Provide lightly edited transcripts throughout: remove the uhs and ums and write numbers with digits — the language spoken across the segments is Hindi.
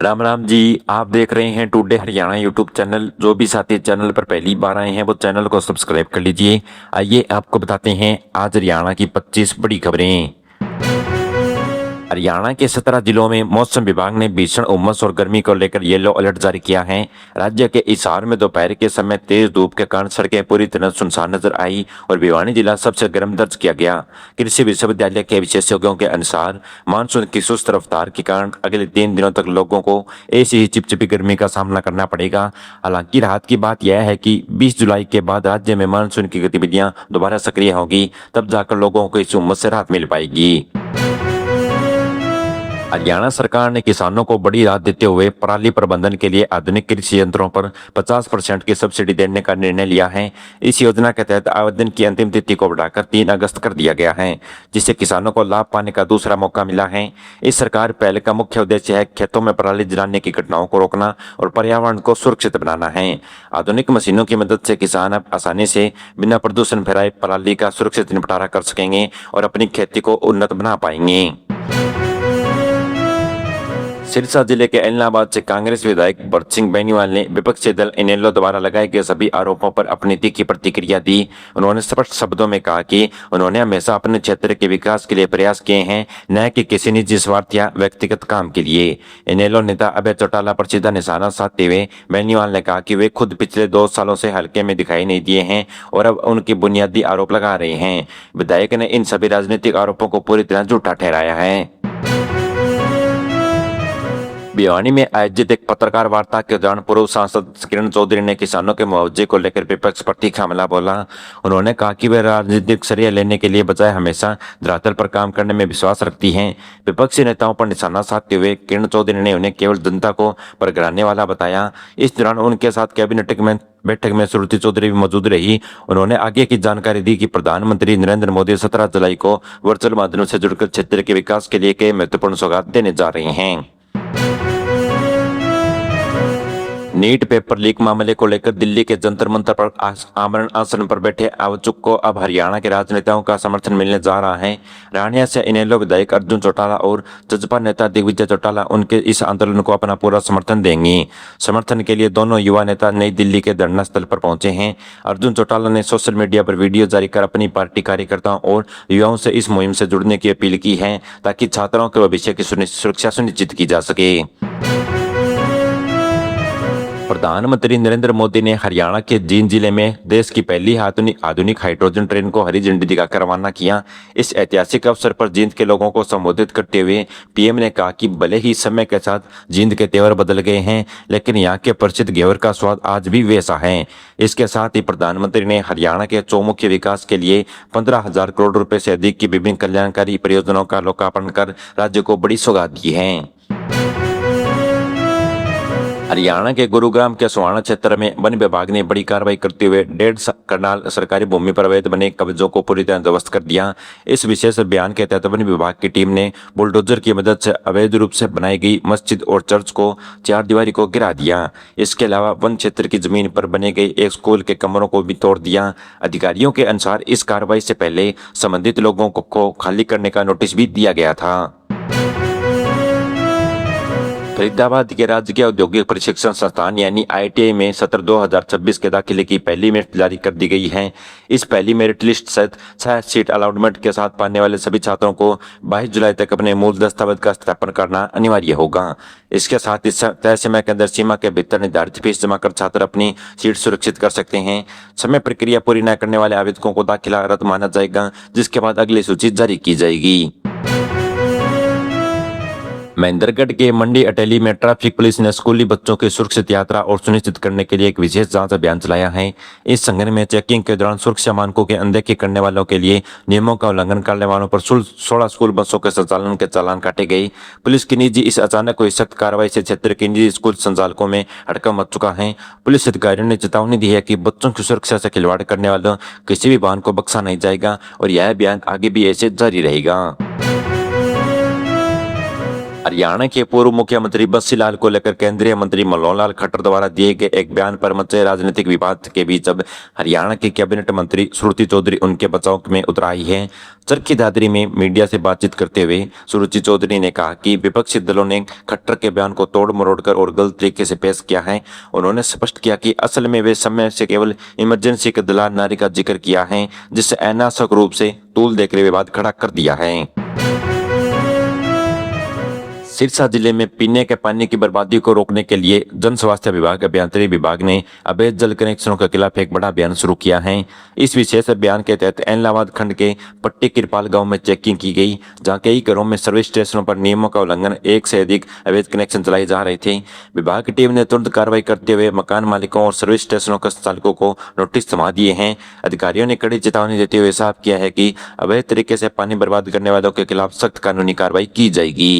राम राम जी। आप देख रहे हैं टुडे हरियाणा यूट्यूब चैनल। जो भी साथी चैनल पर पहली बार आए हैं वो चैनल को सब्सक्राइब कर लीजिए। आइए आपको बताते हैं आज हरियाणा की 25 बड़ी खबरें। हरियाणा के 17 जिलों में मौसम विभाग ने भीषण उमस और गर्मी को लेकर येलो अलर्ट जारी किया है। राज्य के हिसार में दोपहर के समय तेज धूप के कारण सड़कें पूरी तरह सुनसान नजर आई और भिवानी जिला सबसे गर्म दर्ज किया गया। कृषि विश्वविद्यालय के विशेषज्ञों के अनुसार मानसून की सुस्त रफ्तार के कारण अगले 3 दिनों तक लोगों को ऐसी ही चिपचिपी गर्मी का सामना करना पड़ेगा। हालांकि राहत की बात यह है कि 20 जुलाई के बाद राज्य में मानसून की गतिविधियां दोबारा सक्रिय होगी, तब जाकर लोगों को इस उमस से राहत मिल पाएगी। हरियाणा सरकार ने किसानों को बड़ी राहत देते हुए पराली प्रबंधन के लिए आधुनिक कृषि यंत्रों पर 50% की सब्सिडी देने का निर्णय लिया है। इस योजना के तहत आवेदन की अंतिम तिथि को बढ़ाकर 3 अगस्त कर दिया गया है, जिससे किसानों को लाभ पाने का दूसरा मौका मिला है। इस सरकार पहल का मुख्य उद्देश्य है खेतों में पराली जलाने की घटनाओं को रोकना और पर्यावरण को सुरक्षित बनाना है। आधुनिक मशीनों की मदद से किसान अब आसानी से बिना प्रदूषण फैलाए पराली का सुरक्षित निपटारा कर सकेंगे और अपनी खेती को उन्नत बना पाएंगे। सिरसा जिले के एलनाबाद से कांग्रेस विधायक भरत सिंह बेनीवाल ने विपक्षी दल इनेलो द्वारा लगाए गए सभी आरोपों पर अपनी तीखी प्रतिक्रिया दी। उन्होंने स्पष्ट शब्दों में कहा कि उन्होंने हमेशा अपने क्षेत्र के विकास के लिए प्रयास किए हैं, न कि किसी निजी स्वार्थ या व्यक्तिगत काम के लिए। इनेलो नेता अभय चौटाला पर सीधा निशाना साधते हुए बेनीवाल ने कहा कि वे खुद पिछले 2 सालों से हल्के में दिखाई नहीं दिए हैं और अब उनकी बुनियादी आरोप लगा रहे हैं। विधायक ने इन सभी राजनीतिक आरोपों को पूरी तरह झूठा ठहराया है। भिवानी में आयोजित एक पत्रकार वार्ता के दौरान पूर्व सांसद किरण चौधरी ने किसानों के मुआवजे को लेकर विपक्ष पर तीखा हमला बोला। उन्होंने कहा कि वे राजनीतिक श्रेय लेने के लिए बजाय हमेशा धरातल पर काम करने में विश्वास रखती हैं। विपक्षी नेताओं पर निशाना साधते हुए किरण चौधरी ने उन्हें केवल जनता को परगराने वाला बताया। इस दौरान उनके साथ कैबिनेट में बैठक में श्रुति चौधरी भी मौजूद रही। उन्होंने आगे की जानकारी दी कि प्रधानमंत्री नरेंद्र मोदी 17 जुलाई को वर्चुअल माध्यम से जुड़कर क्षेत्र के विकास के लिए कई महत्वपूर्ण सौगात देने जा रहे हैं। नीट पेपर लीक मामले को लेकर दिल्ली के जंतर मंतर पर आमरण अनशन पर बैठे आलोचक को अब हरियाणा के राजनेताओं का समर्थन मिलने जा रहा है। रानिया से इनेलो विधायक अर्जुन चौटाला और जजपा नेता दिग्विजय चौटाला उनके इस आंदोलन को अपना पूरा समर्थन देंगे। समर्थन के लिए दोनों युवा नेता नई दिल्ली के धरना स्थल पर पहुंचे हैं। अर्जुन चौटाला ने सोशल मीडिया पर वीडियो जारी कर अपनी पार्टी कार्यकर्ताओं और युवाओं से इस मुहिम से जुड़ने की अपील की है, ताकि छात्रों के भविष्य की सुरक्षा सुनिश्चित की जा सके। प्रधानमंत्री नरेंद्र मोदी ने हरियाणा के जींद जिले में देश की पहली आधुनिक हाइड्रोजन ट्रेन को हरी झंडी दिखाकर रवाना किया। इस ऐतिहासिक अवसर पर जींद के लोगों को संबोधित करते हुए पीएम ने कहा कि भले ही समय के साथ जींद के तेवर बदल गए हैं, लेकिन यहाँ के प्रसिद्ध घेवर का स्वाद आज भी वैसा है। इसके साथ ही प्रधानमंत्री ने हरियाणा के चौमुखी विकास के लिए 15,000 करोड़ रुपए से अधिक की विभिन्न कल्याणकारी परियोजनाओं का लोकार्पण कर राज्य को बड़ी सौगात दी है। हरियाणा के गुरुग्राम के स्वाणा क्षेत्र में वन विभाग ने बड़ी कार्रवाई करते हुए 1.5 कनाल सरकारी भूमि पर अवैध बने कब्जों को पूरी तरह ध्वस्त कर दिया। इस विशेष अभियान के तहत वन विभाग की टीम ने बुलडोजर की मदद से अवैध रूप से बनाई गई मस्जिद और चर्च को 4 दीवारी को गिरा दिया। इसके अलावा वन क्षेत्र की जमीन पर बने गए एक स्कूल के कमरों को भी तोड़ दिया। अधिकारियों के अनुसार इस कार्रवाई से पहले संबंधित लोगों को खाली करने का नोटिस भी दिया गया था। फरीदाबाद के राजकीय औद्योगिक प्रशिक्षण संस्थान यानी ITI में सत्र 2026 के दाखिले की पहली मेरिट जारी कर दी गई है। इस पहली मेरिट लिस्ट सहित 6 सीट अलॉटमेंट के साथ पाने वाले सभी छात्रों को 22 जुलाई तक अपने मूल दस्तावेज का सत्यापन करना अनिवार्य होगा। इसके साथ इस तय समय के अंदर सीमा के भीतर निर्धारित फीस जमा कर छात्र अपनी सीट सुरक्षित कर सकते हैं। समय प्रक्रिया पूरी न करने वाले आवेदकों को दाखिला रद्द माना जाएगा, जिसके बाद अगली सूची जारी की जाएगी। महेंद्रगढ़ के मंडी अटेली में ट्रैफिक पुलिस ने स्कूली बच्चों की सुरक्षित यात्रा और सुनिश्चित करने के लिए एक विशेष जांच अभियान चलाया है। इस संघर्ष में चेकिंग के दौरान सुरक्षा मानकों की अनदेखी करने वालों के लिए नियमों का उल्लंघन करने वालों पर 16 स्कूल बसों के संचालन के चालान काटे गए। पुलिस की निजी इस अचानक हुई सख्त कार्रवाई से क्षेत्र के निजी स्कूल संचालकों में हड़कंप मच चुका है। पुलिस अधिकारियों ने चेतावनी दी है कि बच्चों की सुरक्षा से खिलवाड़ करने वालों किसी भी वाहन को बख्शा नहीं जाएगा और यह अभियान आगे भी ऐसे जारी रहेगा। हरियाणा के पूर्व मुख्यमंत्री बंसी लाल को लेकर केंद्रीय मंत्री मनोहर लाल खट्टर द्वारा दिए गए एक बयान पर मचे राजनीतिक विवाद के बीच अब हरियाणा की कैबिनेट मंत्री श्रुति चौधरी उनके बचाव में उतर आई है। चरखी दादरी में मीडिया से बातचीत करते हुए श्रुति चौधरी ने कहा कि विपक्षी दलों ने खट्टर के बयान को तोड़ मरोड़ कर और गलत तरीके से पेश किया है। उन्होंने स्पष्ट किया कि असल में वे समय से केवल इमरजेंसी के दलाल नारे का जिक्र किया है, जिससे अनावश्यक रूप से तूल देकर विवाद खड़ा कर दिया है। सिरसा जिले में पीने के पानी की बर्बादी को रोकने के लिए जन स्वास्थ्य विभाग अभियंत्रण विभाग ने अवैध जल कनेक्शनों के खिलाफ एक बड़ा अभियान शुरू किया है। इस विशेष अभियान के तहत एलाहाबाद खंड के पट्टी किरपाल गांव में चेकिंग की गई, जहां कई घरों में सर्विस स्टेशनों पर नियमों का उल्लंघन एक से अधिक अवैध कनेक्शन चलाए जा रहे थे। विभाग की टीम ने तुरंत कार्रवाई करते हुए मकान मालिकों और सर्विस स्टेशनों के संचालकों को नोटिस थमा दिए हैं। अधिकारियों ने कड़ी चेतावनी देते हुए साफ किया है कि अवैध तरीके से पानी बर्बाद करने वालों के खिलाफ सख्त कानूनी कार्रवाई की जाएगी।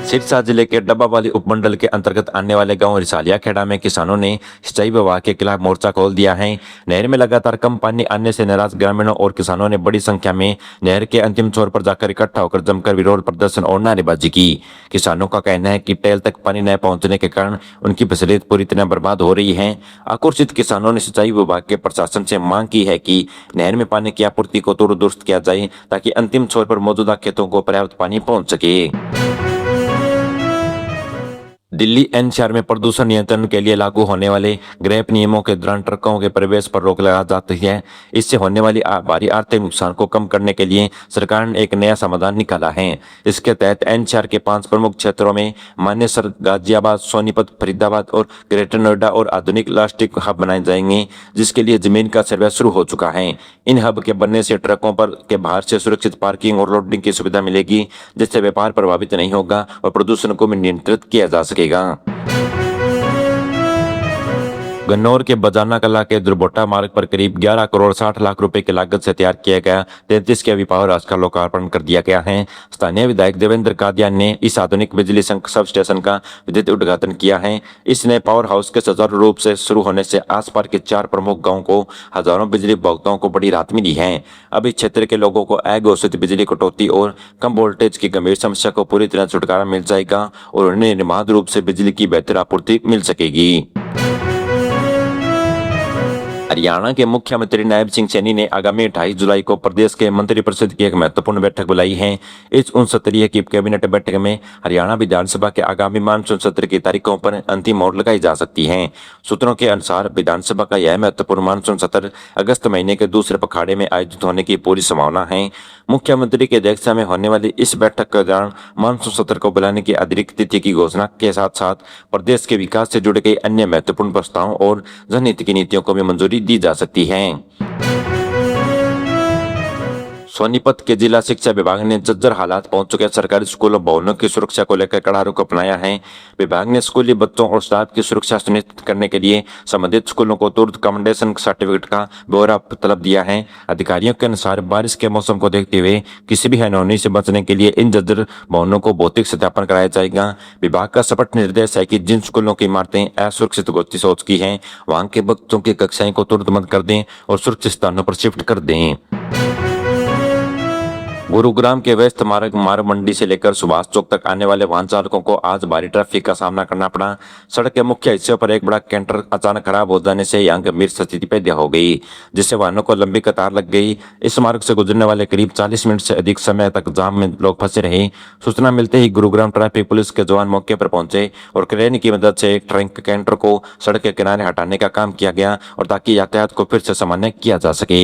सिरसा जिले के डब्बावाली उपमंडल के अंतर्गत आने वाले गांव रिसालिया खेड़ा में किसानों ने सिंचाई विभाग के खिलाफ मोर्चा खोल दिया है। नहर में लगातार कम पानी आने से नाराज ग्रामीणों और किसानों ने बड़ी संख्या में नहर के अंतिम छोर पर जाकर इकट्ठा होकर जमकर विरोध प्रदर्शन और नारेबाजी की। किसानों का कहना है कि टेल तक पानी न पहुंचने के कारण उनकी फसलें पूरी तरह बर्बाद हो रही है। आक्रोशित किसानों ने सिंचाई विभाग के प्रशासन से मांग की है कि नहर में पानी की आपूर्ति को तुरंत दुरुस्त किया जाए, ताकि अंतिम छोर पर मौजूदा खेतों को पर्याप्त पानी पहुंच सके। दिल्ली एनसीआर में प्रदूषण नियंत्रण के लिए लागू होने वाले ग्रेप नियमों के दौरान ट्रकों के प्रवेश पर रोक लगा जाती है। इससे होने वाली भारी आर्थिक नुकसान को कम करने के लिए सरकार ने एक नया समाधान निकाला है। इसके तहत एनसीआर के 5 प्रमुख क्षेत्रों में मानेसर, गाजियाबाद, सोनीपत, फरीदाबाद और ग्रेटर नोएडा और आधुनिक लॉजिस्टिक हब बनाए जाएंगे, जिसके लिए जमीन का सर्वे शुरू हो चुका है। इन हब के बनने से ट्रकों पर के बाहर से सुरक्षित पार्किंग और लोडिंग की सुविधा मिलेगी, जिससे व्यापार प्रभावित नहीं होगा और प्रदूषण को भी नियंत्रित किया जा सकेगा। गन्नौर के बजाना कला के दुर्बोटा मार्ग पर करीब 11 करोड़ 60 लाख रुपए की लागत से तैयार किया गया 33 के पावर हाउस का लोकार्पण कर दिया गया है। स्थानीय विधायक देवेंद्र कादियान ने इस आधुनिक बिजली सब स्टेशन का विधिवत उद्घाटन किया है। इस नए पावर हाउस के सुचारू रूप से शुरू होने से आसपास के 4 प्रमुख गाँव को हजारों बिजली उपभोक्ताओं को बड़ी राहत मिली है। अब इस क्षेत्र के लोगों को अघोषित बिजली कटौती और कम वोल्टेज की गंभीर समस्या को पूरी तरह छुटकारा मिल जाएगा और उन्हें निर्बाध रूप से बिजली की बेहतर आपूर्ति मिल सकेगी। हरियाणा के मुख्यमंत्री नायब सिंह सैनी ने आगामी 28 जुलाई को प्रदेश के मंत्रिपरिषद की एक महत्वपूर्ण बैठक बुलाई है। इस 69वीं की कैबिनेट बैठक में हरियाणा विधानसभा के आगामी मानसून सत्र की तारीखों पर अंतिम मोहर लगाई जा सकती है। सूत्रों के अनुसार विधानसभा का यह महत्वपूर्ण मानसून सत्र अगस्त महीने के दूसरे पखवाड़े में आयोजित होने की पूरी संभावना है। मुख्यमंत्री की अध्यक्षता में होने वाली इस बैठक के दौरान मानसून सत्र को बुलाने की अतिरिक्त तिथि की घोषणा के साथ साथ प्रदेश के विकास से जुड़े कई अन्य महत्वपूर्ण प्रस्तावों और जनहित की नीतियों को भी मंजूरी दी जा सकती है। सोनीपत के जिला शिक्षा विभाग ने जर्जर हालात पहुंच चुके सरकारी स्कूलों भवनों की सुरक्षा को लेकर कड़ा रुख अपनाया है। विभाग ने स्कूली बच्चों और स्टाफ की सुरक्षा सुनिश्चित करने के लिए संबंधित स्कूलों को तुरंत कमेंडेशन सर्टिफिकेट का ब्यौरा तलब दिया है। अधिकारियों के अनुसार बारिश के मौसम को देखते हुए किसी भी अनहोनी से बचने के लिए इन जर्जर भवनों को भौतिक सत्यापन कराया जाएगा। विभाग का स्पष्ट निर्देश है कि जिन स्कूलों की इमारतें असुरक्षित सोच की हैं, वहां के बच्चों की कक्षाएं को तुरंत बंद कर दें और सुरक्षित स्थानों पर शिफ्ट कर दें। गुरुग्राम के व्यस्त मार्ग मंडी से लेकर सुभाष चौक तक आने वाले वाहन चालकों को आज भारी ट्रैफिक का सामना करना पड़ा। सड़क के मुख्य हिस्से पर एक बड़ा कैंटर अचानक खराब हो जाने से यहां गंभीर स्थिति पैदा हो गई, जिससे वाहनों को लंबी कतार लग गई। इस मार्ग से गुजरने वाले करीब 40 मिनट से अधिक समय तक जाम में लोग फंसे रहे। सूचना मिलते ही गुरुग्राम ट्रैफिक पुलिस के जवान मौके पर पहुंचे और क्रेन की मदद से ट्रक कैंटर को सड़क के किनारे हटाने का काम किया गया और ताकि यातायात को फिर से सामान्य किया जा सके।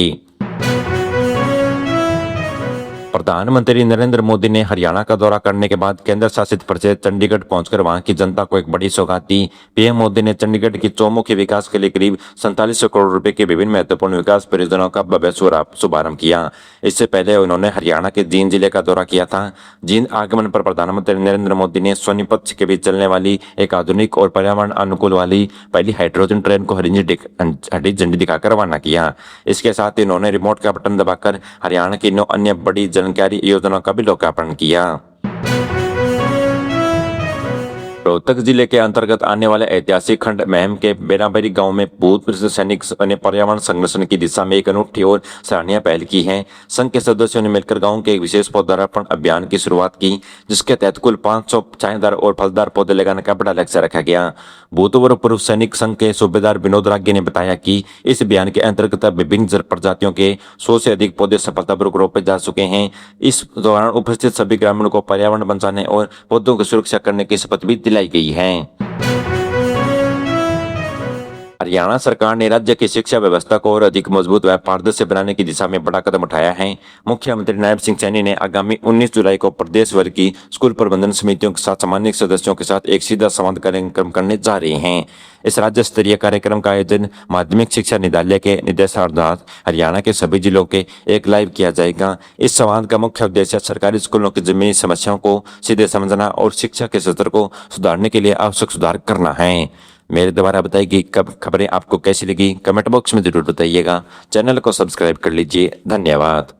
प्रधानमंत्री नरेंद्र मोदी ने हरियाणा का दौरा करने के बाद केंद्र शासित प्रदेश चंडीगढ़ पहुंचकर वहां की जनता को एक बड़ी सौगात दी। पीएम मोदी ने चंडीगढ़ की चौमुखी विकास के लिए करीब 47 करोड़ रुपए के विभिन्न महत्वपूर्ण विकास परियोजनाओं का भव्य शुभारंभ किया। इससे पहले उन्होंने हरियाणा के जींद जिले का दौरा किया था। जींद आगमन पर प्रधानमंत्री नरेंद्र मोदी ने सोनीपत के बीच चलने वाली एक आधुनिक और पर्यावरण अनुकूल वाली पहली हाइड्रोजन ट्रेन को हरी झंडी दिखाकर रवाना किया। इसके साथ ही उन्होंने रिमोट का बटन दबाकर हरियाणा की 9 अन्य बड़ी जानकारी योजनाओं का भी लोकार्पण किया। रोहतक जिले के अंतर्गत आने वाले ऐतिहासिक खंड महम के बेराबरी गांव में भूतपूर्व सैनिक ने पर्यावरण संरक्षण की दिशा में एक अनूठी और सराहनीय पहल की है। संघ के सदस्यों ने मिलकर गांव के एक विशेष पौधारोपण अभियान की शुरुआत की, जिसके तहत कुल 500 छायादार और फलदार पौधे लगाने का बड़ा लक्ष्य रखा गया। भूतपूर्व पूर्व सैनिक संघ के सूबेदार विनोद रागी ने बताया कि इस अभियान के अंतर्गत विभिन्न प्रजातियों के 100 से अधिक पौधे सफलतापूर्वक रोपे जा चुके हैं। इस दौरान उपस्थित सभी ग्रामीणों को पर्यावरण बचाने और पौधों की सुरक्षा करने की शपथ भी दिलाई गई है। हरियाणा सरकार ने राज्य की शिक्षा व्यवस्था को और अधिक मजबूत व पारदर्शी बनाने की दिशा में बड़ा कदम उठाया है। मुख्यमंत्री नायब सिंह सैनी ने आगामी 19 जुलाई को प्रदेश भर की स्कूल प्रबंधन समितियों के साथ सामान्य सदस्यों के साथ एक सीधा संवाद कार्यक्रम करने जा रहे हैं। इस राज्य स्तरीय कार्यक्रम का आयोजन माध्यमिक शिक्षा निदेशालय के निर्देशानुसार हरियाणा के सभी जिलों के एक लाइव किया जाएगा। इस संवाद का मुख्य उद्देश्य सरकारी स्कूलों की जमीनी समस्याओं को सीधे समझना और शिक्षा के स्तर को सुधारने के लिए आवश्यक सुधार करना है। मेरे द्वारा बताई गई खबरें आपको कैसी लगी, कमेंट बॉक्स में जरूर बताइएगा। चैनल को सब्सक्राइब कर लीजिए। धन्यवाद।